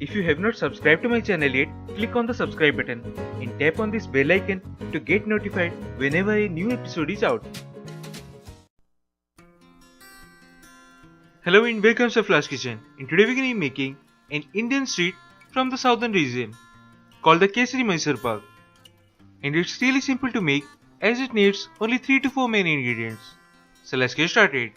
If you have not subscribed to my channel yet, click on the subscribe button and tap on this bell icon to get notified whenever a new episode is out. Hello and welcome to Flash Kitchen, and today we are going to be making an Indian sweet from the southern region called the Kesari Mysore Pak. And it's really simple to make as it needs only 3 to 4 main ingredients. So let's get started.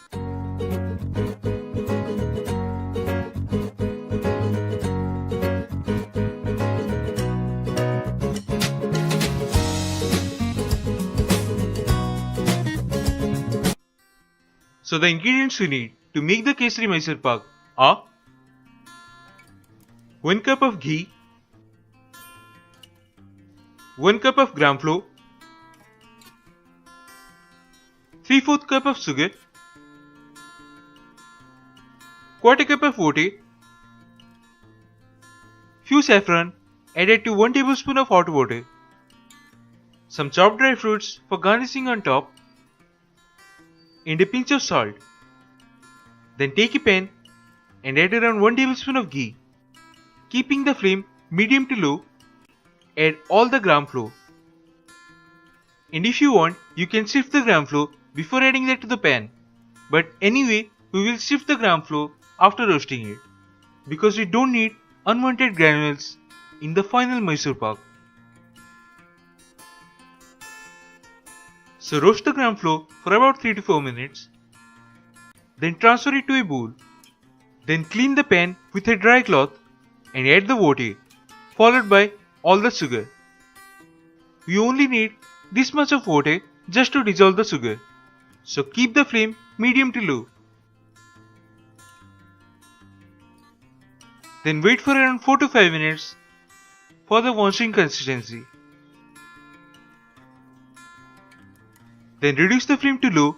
So the ingredients we need to make the Kesari Mysore Pak are 1 cup of ghee, 1 cup of gram flour, 3/4 cup of sugar, quarter cup of water, few saffron added to 1 tablespoon of hot water, some chopped dry fruits for garnishing on top, and a pinch of salt. Then take a pan and add around 1 tablespoon of ghee. Keeping the flame medium to low, add all the gram flour. And if you want, you can sift the gram flour before adding that to the pan. But anyway, we will sift the gram flour after roasting it, because we don't need unwanted granules in the final Mysore Pak. So roast the gram flour for about 3 to 4 minutes. Then transfer it to a bowl. Then clean the pan with a dry cloth and add the water, followed by all the sugar. We only need this much of water just to dissolve the sugar. So keep the flame medium to low. Then wait for around 4 to 5 minutes for the washing consistency. Then reduce the flame to low,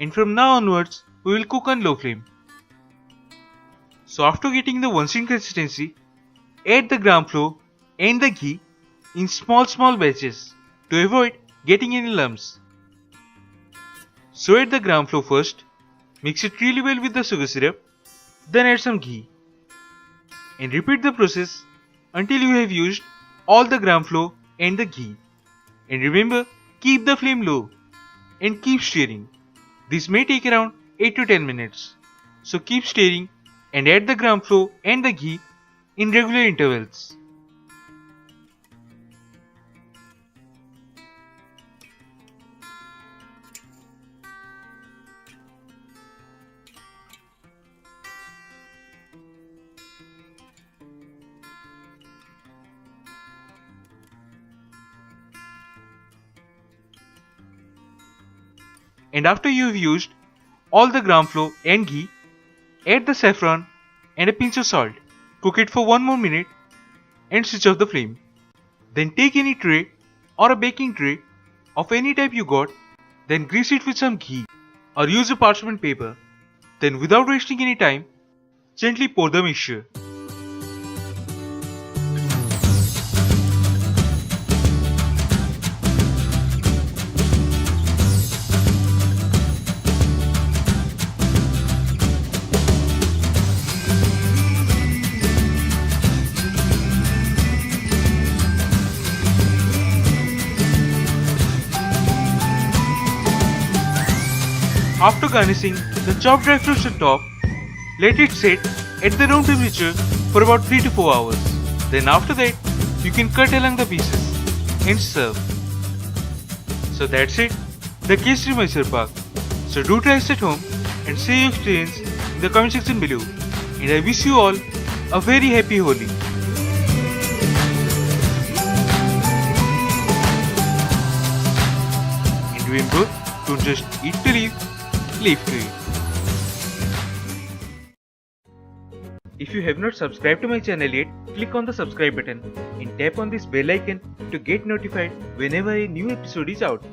and from now onwards we will cook on low flame. So after getting the washing consistency, add the gram flour and the ghee in small batches to avoid getting any lumps. So add the gram flour first, mix it really well with the sugar syrup, then add some ghee. And repeat the process until you have used all the gram flour and the ghee. And remember, keep the flame low and keep stirring. This may take around 8 to 10 minutes. So keep stirring and add the gram flour and the ghee in regular intervals. And after you have used all the gram flour and ghee, add the saffron and a pinch of salt. Cook it for 1 more minute and switch off the flame. Then take any tray or a baking tray of any type you got, then grease it with some ghee or use a parchment paper. Then without wasting any time, gently pour the mixture. After garnishing the chopped dry fruits on top, let it set at the room temperature for about 3 to 4 hours. Then after that, you can cut along the pieces and serve. So that's it, the Kesari Mysore Pak. So do try this at home and share your experience in the comment section below. And I wish you all a very happy Holi. And remember, don't just eat to live to eat. If you have not subscribed to my channel yet, click on the subscribe button and tap on this bell icon to get notified whenever a new episode is out.